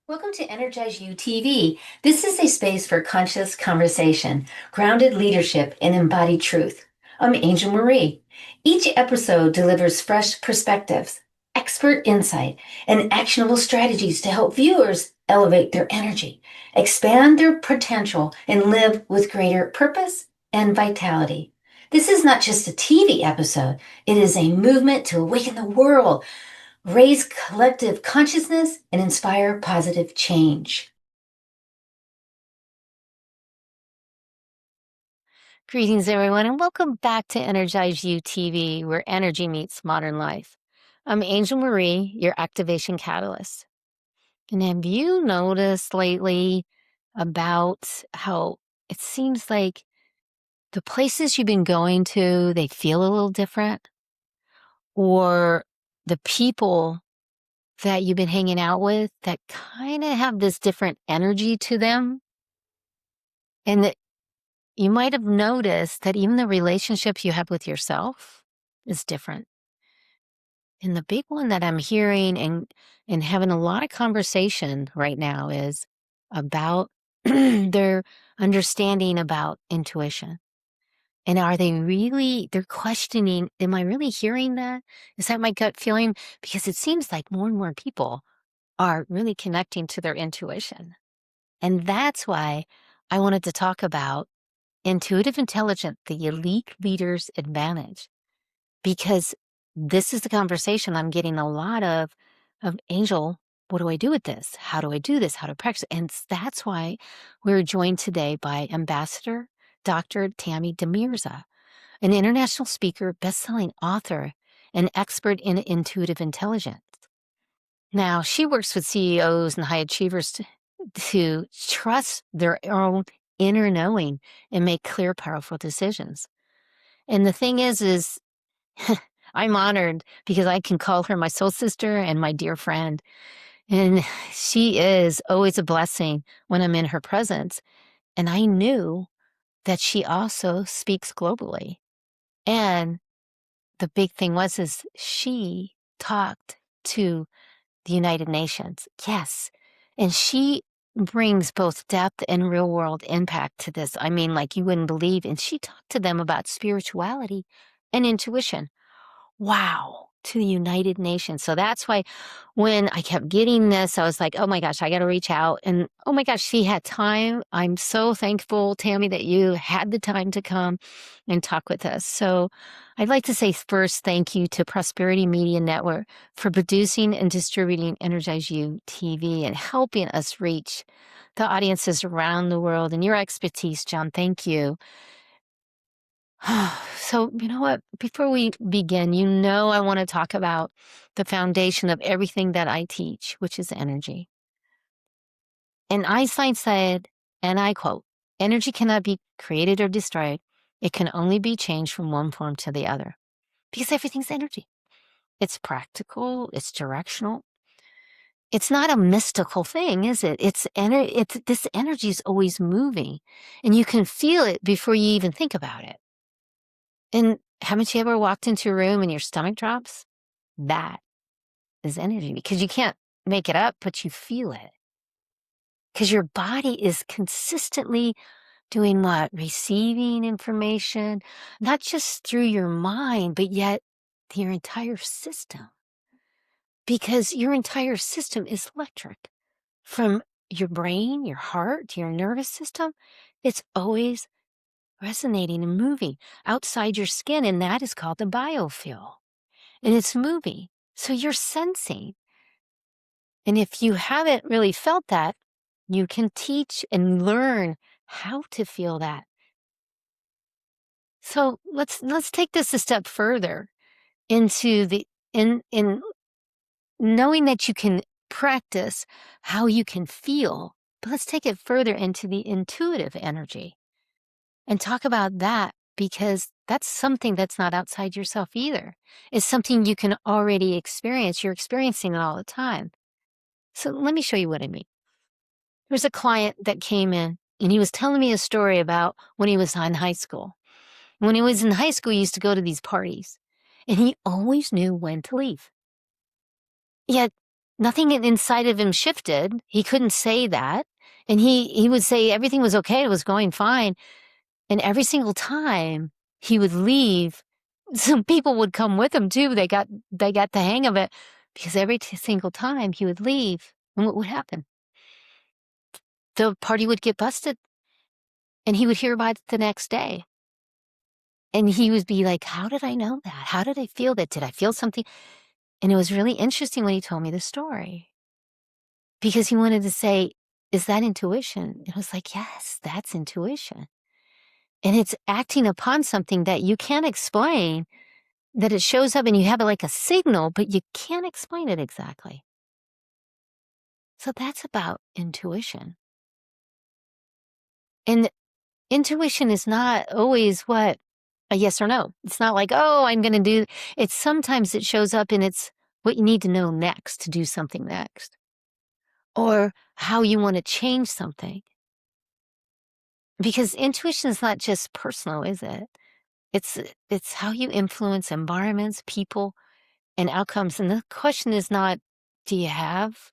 Welcome to EnergizeUtv. This is a space for conscious conversation, grounded leadership, and embodied truth. I'm Angel Marie. Each episode delivers fresh perspectives, expert insight, and actionable strategies to help viewers elevate their energy, expand their potential, and live with greater purpose and vitality. This is not just a TV episode, it is a movement to awaken the world, raise collective consciousness, and inspire positive change. Greetings, everyone, and welcome back to Energize You TV, where energy meets modern life. I'm Angel Marie, your activation catalyst. And have you noticed lately about how it seems like the places you've been going to, they feel a little different? Or the people that you've been hanging out with that kind of have this different energy to them? And that you might have noticed that even the relationship you have with yourself is different. And the big one that I'm hearing and having a lot of conversation right now is about their understanding about intuition. And are they really, they're questioning, am I really hearing that? Is that my gut feeling? Because it seems like more and more people are really connecting to their intuition. And that's why I wanted to talk about intuitive intelligence, the elite leader's advantage, because this is the conversation I'm getting a lot of Angel, what do I do with this? How do I do this? How to practice? And that's why we're joined today by Ambassador Dr. Tammy De Mirza, an international speaker, best-selling author, and expert in intuitive intelligence. Now, she works with CEOs and high achievers to trust their own inner knowing and make clear, powerful decisions. And the thing is I'm honored because I can call her my soul sister and my dear friend. And she is always a blessing when I'm in her presence. And I knew that she also speaks globally. And the big thing is she talked to the United Nations. Yes. And she brings both depth and real world impact to this. I mean, like you wouldn't believe. And she talked to them about spirituality and intuition. Wow, to the United Nations. So that's why when I kept getting this, I was like, oh my gosh, I got to reach out. And oh my gosh, she had time. I'm so thankful, Tammy, that you had the time to come and talk with us. So I'd like to say first, thank you to Prosperity Media Network for producing and distributing Energize You TV and helping us reach the audiences around the world and your expertise, John. Thank you. So, you know what? Before we begin, I want to talk about the foundation of everything that I teach, which is energy. And Einstein said, and I quote, energy cannot be created or destroyed. It can only be changed from one form to the other because everything's energy. It's practical, it's directional. It's not a mystical thing, is it? This energy is always moving and you can feel it before you even think about it. And haven't you ever walked into a room and your stomach drops? That is energy because you can't make it up, but you feel it. Because your body is consistently doing what? Receiving information, not just through your mind, but yet your entire system. Because your entire system is electric. From your brain, your heart, your nervous system, it's always resonating and moving outside your skin, and that is called the biofield. And it's moving. So you're sensing. And if you haven't really felt that, you can teach and learn how to feel that. So let's take this a step further into in knowing that you can practice how you can feel. But let's take it further into the intuitive energy and talk about that because that's something that's not outside yourself either. It's something you can already experience. You're experiencing it all the time. So let me show you what I mean. There's a client that came in and he was telling me a story about when he was in high school. When he was in high school, he used to go to these parties and he always knew when to leave. Yet nothing inside of him shifted. He couldn't say that. And he would say everything was okay. It was going fine. And every single time he would leave, some people would come with him too. They got the hang of it, because every single time he would leave, and what would happen? The party would get busted, and he would hear about it the next day. And he would be like, how did I know that? How did I feel that? Did I feel something? And it was really interesting when he told me the story, because he wanted to say, is that intuition? It was like, yes, that's intuition. And it's acting upon something that you can't explain, that it shows up and you have it like a signal, but you can't explain it exactly. So that's about intuition. And intuition is not always what a yes or no. It's not like, oh, I'm going to do. It's sometimes it shows up and it's what you need to know next to do something next, or how you want to change something. Because intuition is not just personal, is it? It's how you influence environments, people, and outcomes. And the question is not, do you have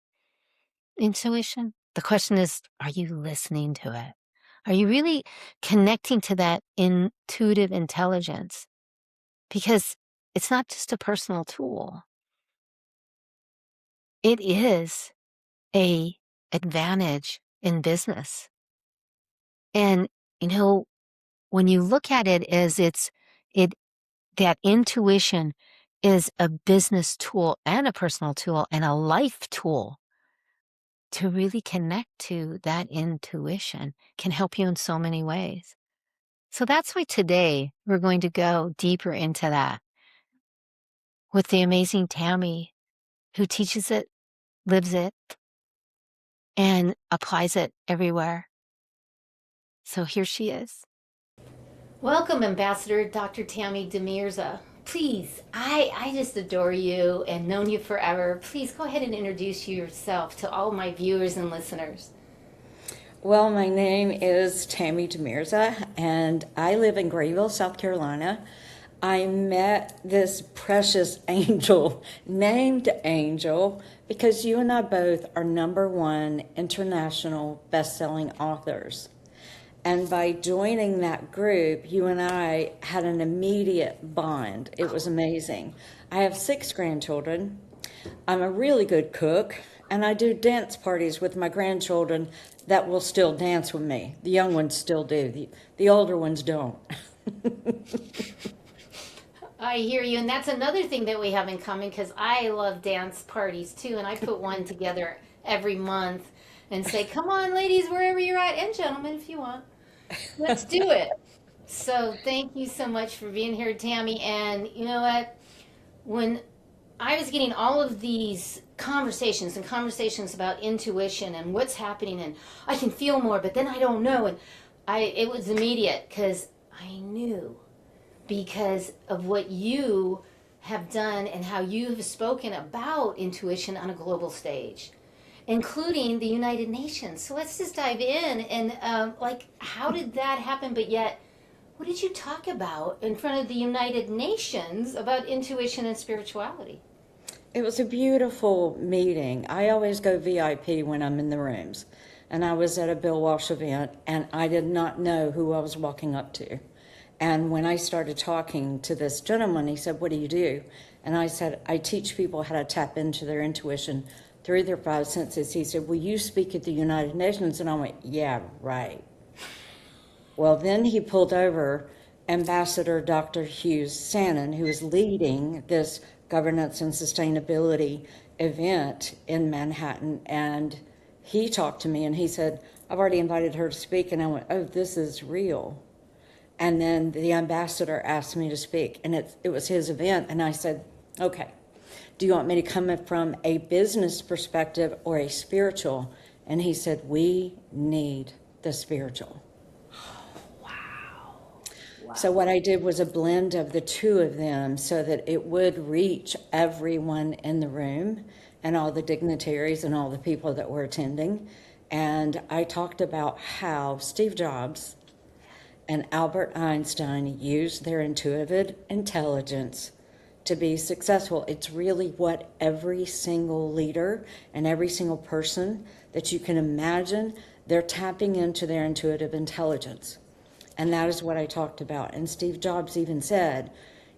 intuition? The question is, are you listening to it? Are you really connecting to that intuitive intelligence? Because it's not just a personal tool. It is a advantage in business. And, when you look at it as it that intuition is a business tool and a personal tool and a life tool, to really connect to that intuition can help you in so many ways. So that's why today we're going to go deeper into that with the amazing Tammy, who teaches it, lives it, and applies it everywhere. So here she is. Welcome, Ambassador Dr. Tammy De Mirza. Please, I just adore you and known you forever. Please go ahead and introduce yourself to all my viewers and listeners. Well, my name is Tammy De Mirza, and I live in Greenville, South Carolina. I met this precious angel named Angel because you and I both are #1 international best-selling authors. And by joining that group, you and I had an immediate bond. It was amazing. I have 6 grandchildren. I'm a really good cook, and I do dance parties with my grandchildren that will still dance with me. The young ones still do. The older ones don't. I hear you, and that's another thing that we have in common, because I love dance parties too, and I put one together every month and say, come on, ladies, wherever you're at, and gentlemen, if you want, let's do it. So thank you so much for being here, Tammy. And you know what? When I was getting all of these conversations and conversations about intuition and what's happening, and I can feel more, but then I don't know, and it was immediate, because I knew, because of what you have done and how you have spoken about intuition on a global stage, including the United Nations. So let's just dive in and how did that happen? But yet, what did you talk about in front of the United Nations about intuition and spirituality? It was a beautiful meeting. I always go VIP when I'm in the rooms. And I was at a Bill Walsh event, and I did not know who I was walking up to. And when I started talking to this gentleman, he said, what do you do? And I said, I teach people how to tap into their intuition through their 5 senses. He said, will you speak at the United Nations? And I went, yeah, right. Well, then he pulled over Ambassador Dr. Hughes Sannon, who was leading this governance and sustainability event in Manhattan. And he talked to me and he said, I've already invited her to speak. And I went, oh, this is real. And then the ambassador asked me to speak, and it was his event. And I said, okay, do you want me to come from a business perspective or a spiritual? And he said, we need the spiritual. Wow. So what I did was a blend of the two of them so that it would reach everyone in the room and all the dignitaries and all the people that were attending. And I talked about how Steve Jobs and Albert Einstein used their intuitive intelligence to be successful. It's really what every single leader and every single person that you can imagine, they're tapping into their intuitive intelligence. And that is what I talked about. And Steve Jobs even said,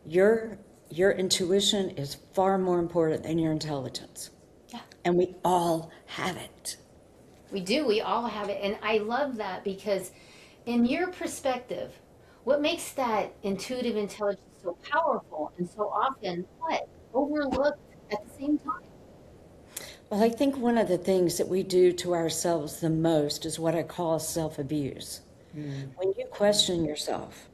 your intuition is far more important than your intelligence. Yeah. And we all have it. We do. We all have it. And I love that because, in your perspective, what makes that intuitive intelligence so powerful and so often what? Overlooked at the same time? Well, I think one of the things that we do to ourselves the most is what I call self-abuse. When you question yourself,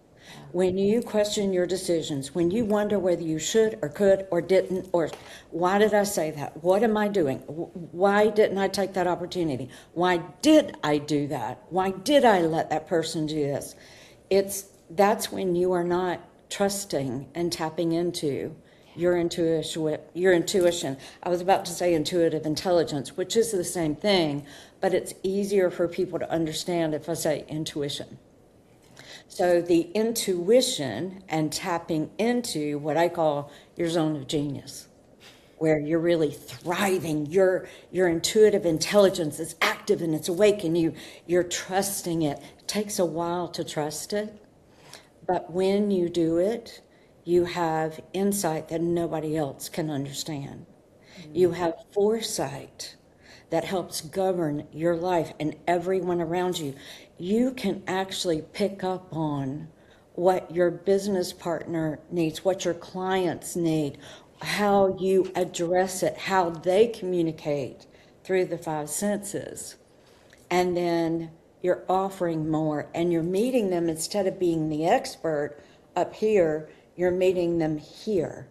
when you question your decisions, when you wonder whether you should or could or didn't, or why did I say that? What am I doing? Why didn't I take that opportunity? Why did I do that? Why did I let that person do this? That's when you are not trusting and tapping into your intuition. I was about to say intuitive intelligence, which is the same thing, but it's easier for people to understand if I say intuition. So the intuition and tapping into what I call your zone of genius, where you're really thriving, your intuitive intelligence is active and it's awake and you're trusting it. It takes a while to trust it, but when you do it, you have insight that nobody else can understand. You have foresight that helps govern your life and everyone around you. You can actually pick up on what your business partner needs, what your clients need, how you address it, how they communicate through the five senses. And then you're offering more and you're meeting them instead of being the expert up here, you're meeting them here.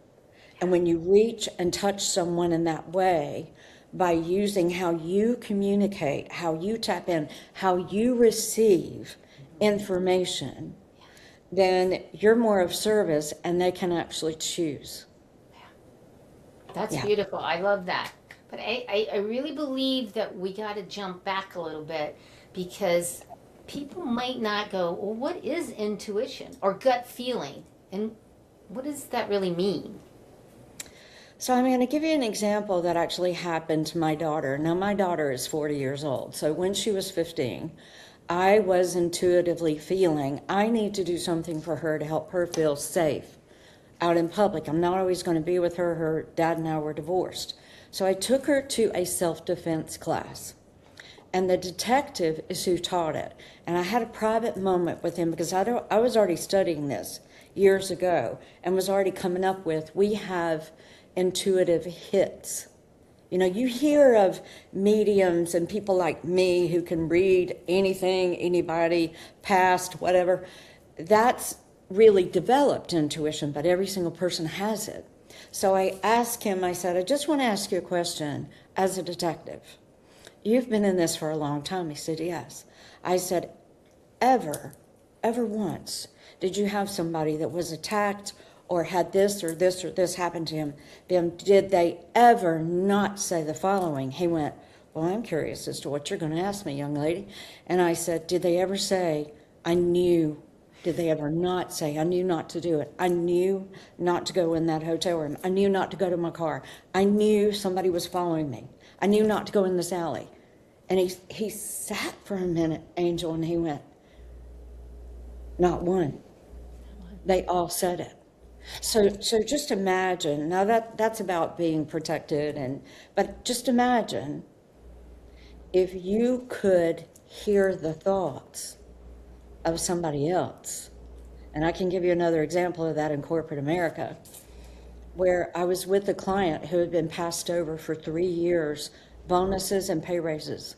And when you reach and touch someone in that way, by using how you communicate, how you tap in, how you receive information, then you're more of service and they can actually choose. That's Yeah. beautiful. I love that. But I really believe that we got to jump back a little bit because people might not go, well, what is intuition or gut feeling? And what does that really mean? So I'm going to give you an example that actually happened to my daughter. Now, my daughter is 40 years old. So when she was 15, I was intuitively feeling I need to do something for her to help her feel safe out in public. I'm not always going to be with her. Her dad and I were divorced. So I took her to a self-defense class. And the detective is who taught it. And I had a private moment with him because I was already studying this years ago and was already coming up with, we have intuitive hits. You know, you hear of mediums and people like me who can read anything, anybody, past, whatever. That's really developed intuition, but every single person has it. So I asked him, I said, I just want to ask you a question as a detective. You've been in this for a long time. He said, yes. I said, ever once, did you have somebody that was attacked or had this or this or this happen to him? Then did they ever not say the following? He went, well, I'm curious as to what you're going to ask me, young lady. And I said, did they ever say, I knew? Did they ever not say, I knew not to do it? I knew not to go in that hotel room. I knew not to go to my car. I knew somebody was following me. I knew not to go in this alley. And he sat for a minute, Angel, and he went, not one. They all said it. So just imagine, now that's about being protected, but just imagine if you could hear the thoughts of somebody else. And I can give you another example of that in corporate America, where I was with a client who had been passed over for 3 years, bonuses and pay raises.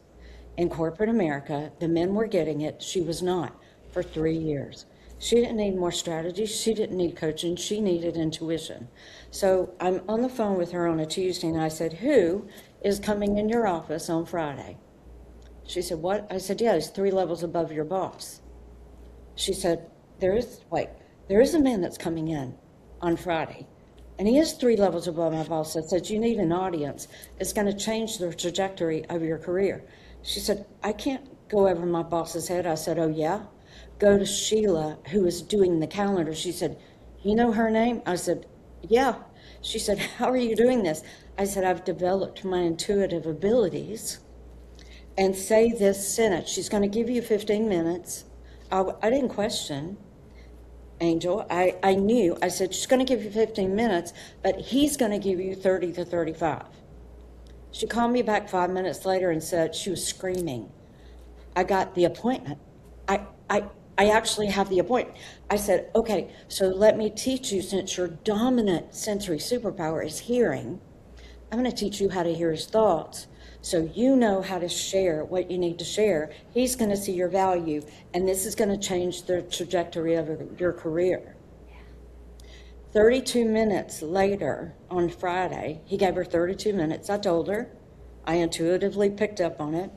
In corporate America, the men were getting it, she was not, for 3 years. She didn't need more strategy, she didn't need coaching, she needed intuition. So I'm on the phone with her on a Tuesday and I said, who is coming in your office on Friday? She said, what? I said, yeah, he's 3 levels above your boss. She said, there is a man that's coming in on Friday. And he is 3 levels above my boss. I said, you need an audience. It's going to change the trajectory of your career. She said, I can't go over my boss's head. I said, oh, yeah? Go to Sheila, who is doing the calendar. She said, you know her name? I said, yeah. She said, how are you doing this? I said, I've developed my intuitive abilities. And say this sentence. She's going to give you 15 minutes. I didn't question Angel. I knew. I said, she's going to give you 15 minutes, but he's going to give you 30 to 35. She called me back 5 minutes later and said she was screaming. I got the appointment. I actually have the appointment. I said, okay, so let me teach you, since your dominant sensory superpower is hearing, I'm going to teach you how to hear his thoughts. So you know how to share what you need to share. He's going to see your value, and this is going to change the trajectory of your career. 32 minutes later on Friday, he gave her 32 minutes. I told her. I intuitively picked up on it.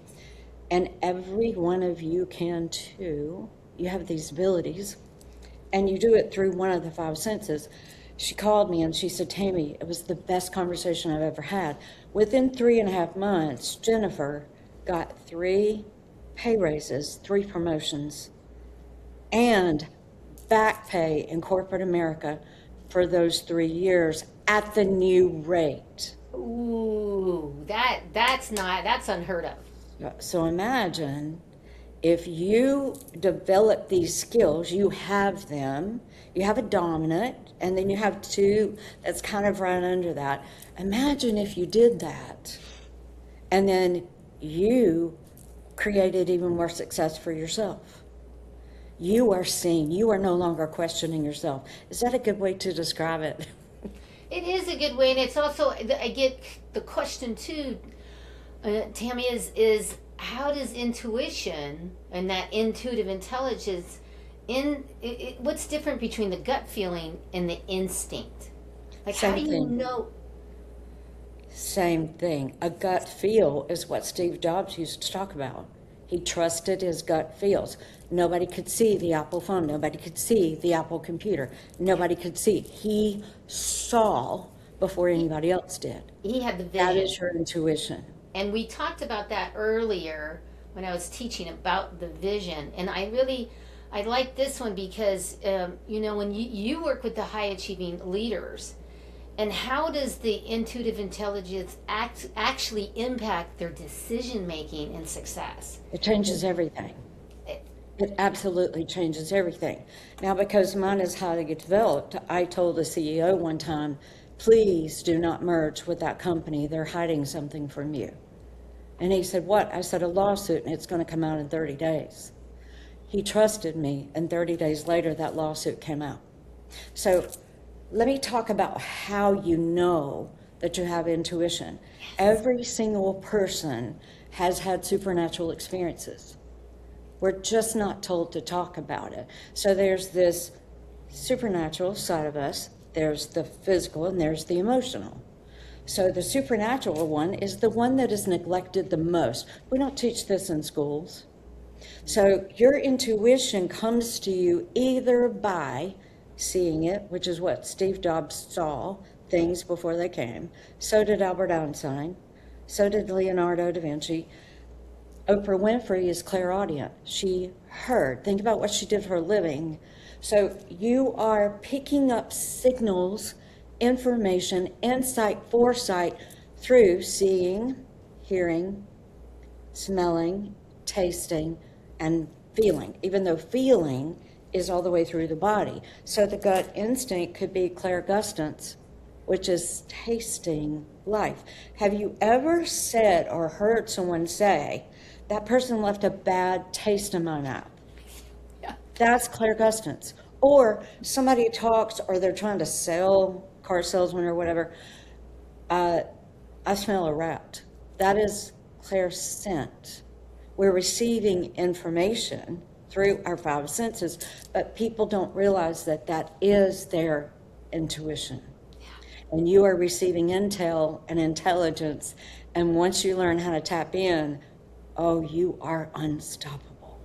And every one of you can too. You have these abilities, and you do it through one of the 5 senses. She called me and she said, Tammy, it was the best conversation I've ever had. Within 3.5 months, Jennifer got 3 pay raises, 3 promotions, and back pay in corporate America for those 3 years at the new rate. Ooh, that's unheard of. So imagine if you develop these skills, you have them, you have a dominant, and then you have 2 that's kind of right under that. Imagine if you did that, and then you created even more success for yourself. You are seen. You are no longer questioning yourself. Is that a good way to describe it? It is a good way, and it's also, I get the question too, Tammy, is how does intuition and that intuitive intelligence, what's different between the gut feeling and the instinct? Like, Same how do you thing. know? Same thing. A gut feel is what Steve Jobs used to talk about. He trusted his gut feels. Nobody could see the Apple phone. Nobody could see the Apple computer. Nobody could see. He saw before anybody else did. He had the vision. That is your intuition. And we talked about that earlier when I was teaching about the vision. And I like this one because, when you work with the high achieving leaders, and how does the intuitive intelligence actually impact their decision making and success? It changes everything. It absolutely changes everything. Now, because mine is highly developed, I told the CEO one time, please do not merge with that company. They're hiding something from you. And he said, what? I said, a lawsuit, and it's going to come out in 30 days. He trusted me, and 30 days later, that lawsuit came out. So let me talk about how you know that you have intuition. Every single person has had supernatural experiences. We're just not told to talk about it. So there's this supernatural side of us, there's the physical, and there's the emotional. So the supernatural one is the one that is neglected the most. We don't teach this in schools. So your intuition comes to you either by seeing it, which is what Steve Jobs saw, things before they came. So did Albert Einstein. So did Leonardo da Vinci. Oprah Winfrey is clairaudient. She heard. Think about what she did for a living. So you are picking up signals, information, insight, foresight through seeing, hearing, smelling, tasting, and feeling, even though feeling is all the way through the body. So the gut instinct could be clairgustance, which is tasting life. Have you ever said or heard someone say, that person left a bad taste in my mouth? Yeah. That's clairgustance. Or somebody talks, or they're trying to sell, car salesman or whatever, I smell a rat. That is clairscent. We're receiving information through our 5 senses, but people don't realize that that is their intuition. Yeah. And you are receiving intel and intelligence, and once you learn how to tap in, oh, you are unstoppable.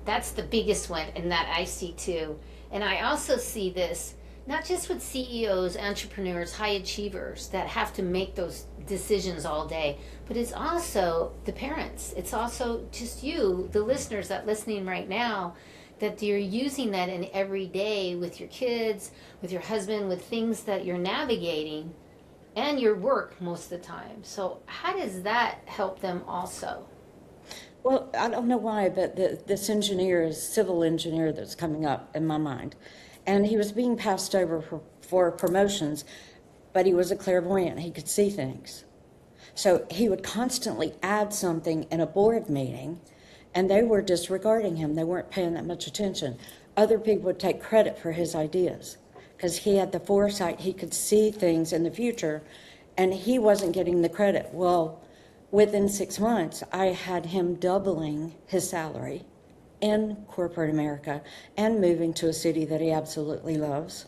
That's the biggest one, and that I see too. And I also see this not just with CEOs, entrepreneurs, high achievers that have to make those decisions all day, but it's also the parents. It's also just you, the listeners that listening right now. that you're using that in every day with your kids, with your husband, with things that you're navigating and your work most of the time. So how does that help them also? Well, I don't know why, but this engineer is civil engineer that's coming up in my mind. And he was being passed over for promotions, but he was a clairvoyant. He could see things. So he would constantly add something in a board meeting, and they were disregarding him. They weren't paying that much attention. Other people would take credit for his ideas because he had the foresight. He could see things in the future, and he wasn't getting the credit. Well, within 6 months, I had him doubling his salary in corporate America and moving to a city that he absolutely loves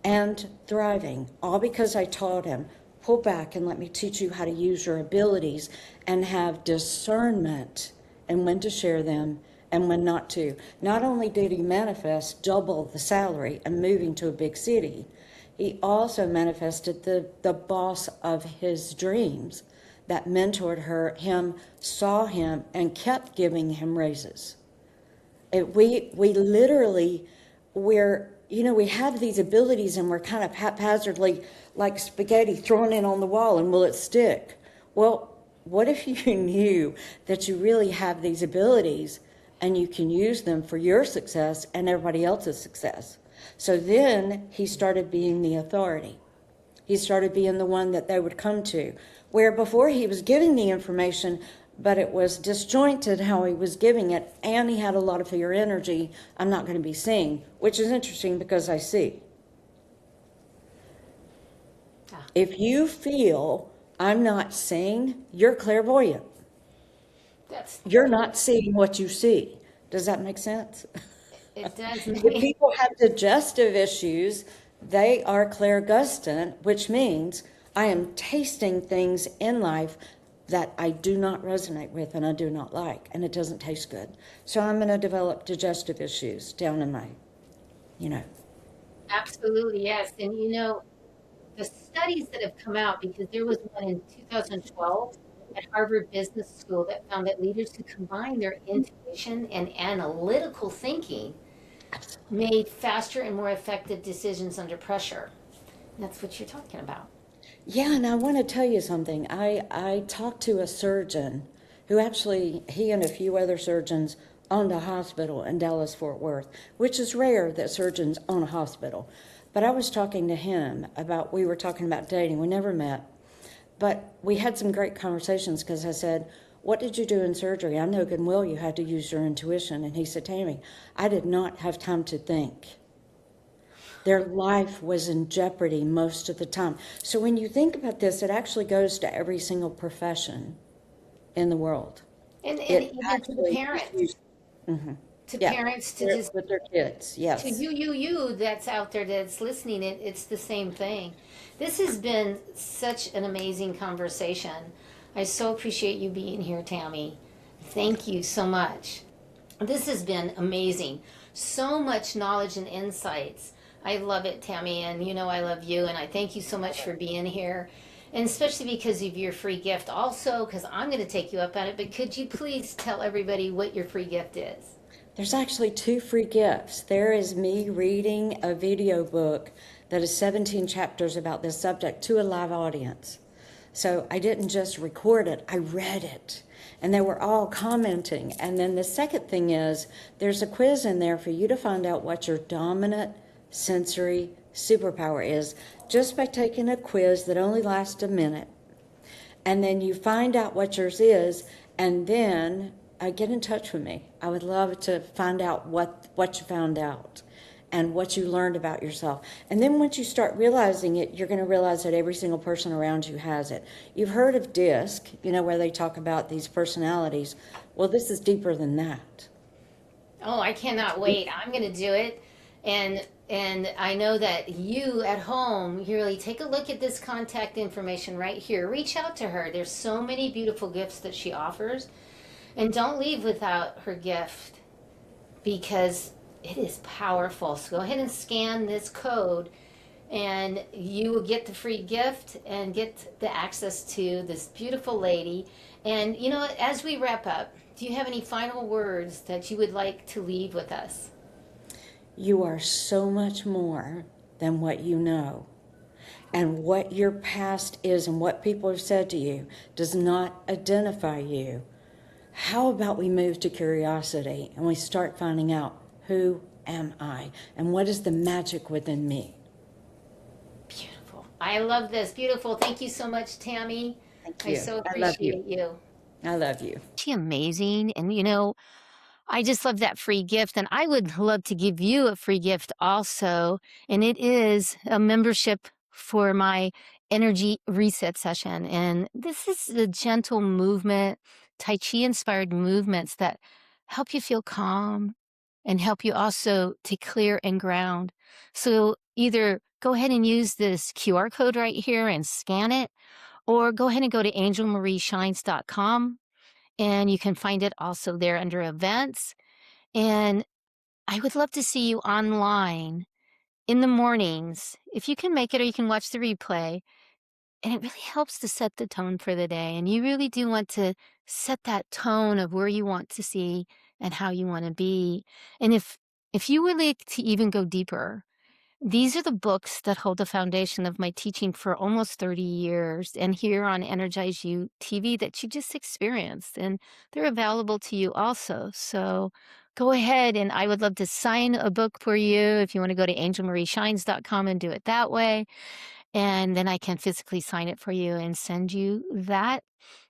and thriving, all because I taught him, pull back and let me teach you how to use your abilities and have discernment and when to share them and when not to. Not only did he manifest double the salary and moving to a big city, he also manifested the boss of his dreams that mentored him, saw him, and kept giving him raises. We literally, we have these abilities and we're kind of haphazardly like spaghetti thrown in on the wall and will it stick? Well, what if you knew that you really have these abilities and you can use them for your success and everybody else's success? So then he started being the authority. He started being the one that they would come to, where before he was giving the information, but it was disjointed how he was giving it, and he had a lot of fear energy. I'm not going to be seeing, which is interesting because I see. If you feel I'm not seeing, you're clairvoyant. You're not seeing what you see. Does that make sense? It does. If people have digestive issues, they are clairgustant, which means I am tasting things in life that I do not resonate with and I do not like, and it doesn't taste good. So I'm going to develop digestive issues down in my, Absolutely, yes. And the studies that have come out, because there was one in 2012 at Harvard Business School that found that leaders who combine their intuition and analytical thinking made faster and more effective decisions under pressure. That's what you're talking about. Yeah, and I want to tell you something. I talked to a surgeon who actually, he and a few other surgeons owned a hospital in Dallas, Fort Worth, which is rare that surgeons own a hospital. But I was talking to him we were talking about dating. We never met. But we had some great conversations because I said, what did you do in surgery? I know good and well you had to use your intuition. And he said, Tammy, I did not have time to think. Their life was in jeopardy most of the time. So when you think about this, it actually goes to every single profession in the world. And even to the parents. Parents to just with their kids, yes. To you that's out there that's listening, it's the same thing. This has been such an amazing conversation. I so appreciate you being here, Tammy. Thank you so much. This has been amazing. So much knowledge and insights. I love it, Tammy, and I love you, and I thank you so much for being here, and especially because of your free gift also, because I'm going to take you up on it, but could you please tell everybody what your free gift is? There's actually 2 free gifts. There is me reading a video book that is 17 chapters about this subject to a live audience. So I didn't just record it, I read it. And they were all commenting. And then the second thing is there's a quiz in there for you to find out what your dominant sensory superpower is just by taking a quiz that only lasts a minute. And then you find out what yours is, and then get in touch with me. I would love to find out what you found out and what you learned about yourself. And then once you start realizing it, you're going to realize that every single person around you has it. You've heard of DISC, where they talk about these personalities. Well, this is deeper than that. Oh, I cannot wait. I'm going to do it. And I know that you at home, you really take a look at this contact information right here. Reach out to her. There's so many beautiful gifts that she offers. And don't leave without her gift because it is powerful. So go ahead and scan this code and you will get the free gift and get the access to this beautiful lady. And, as we wrap up, do you have any final words that you would like to leave with us? You are so much more than what you know. And what your past is and what people have said to you does not identify you. How about we move to curiosity and we start finding out, who am I and what is the magic within me? Beautiful. I love this. Beautiful. Thank you so much, Tammy. Thank I you. so I love you. appreciate you. I love you. She amazing. And I just love that free gift. And I would love to give you a free gift also. And it is a membership for my energy reset session. And this is the gentle movement, Tai Chi inspired movements that help you feel calm and help you also to clear and ground. So either go ahead and use this QR code right here and scan it, or go ahead and go to angelmarieshines.com and you can find it also there under events. And I would love to see you online in the mornings. If you can make it or you can watch the replay, and it really helps to set the tone for the day. And you really do want to set that tone of where you want to see and how you want to be. And if you would like to even go deeper, these are the books that hold the foundation of my teaching for almost 30 years and here on Energize You TV that you just experienced. And they're available to you also. So go ahead and I would love to sign a book for you if you want to go to angelmarieshines.com and do it that way. And then I can physically sign it for you and send you that.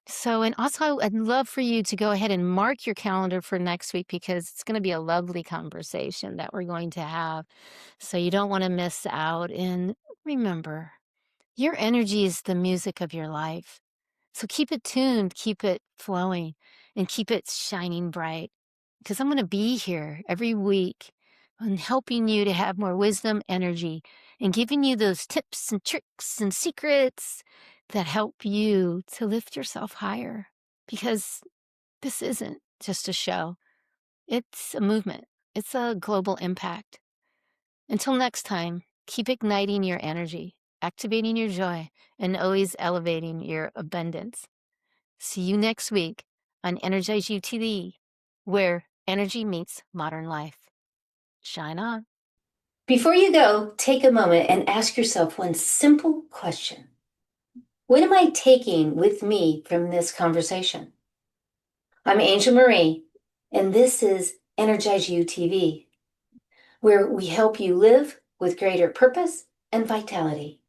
So, and also I'd love for you to go ahead and mark your calendar for next week because it's going to be a lovely conversation that we're going to have. So you don't want to miss out. And remember, your energy is the music of your life. So keep it tuned, keep it flowing, and keep it shining bright. Because I'm going to be here every week and helping you to have more wisdom, energy, and giving you those tips and tricks and secrets that help you to lift yourself higher. Because this isn't just a show, it's a movement, it's a global impact. Until next time, keep igniting your energy, activating your joy, and always elevating your abundance. See you next week on Energize You TV, where energy meets modern life. Shine on. Before you go, take a moment and ask yourself one simple question. What am I taking with me from this conversation? I'm Angel Marie, and this is Energize You TV, where we help you live with greater purpose and vitality.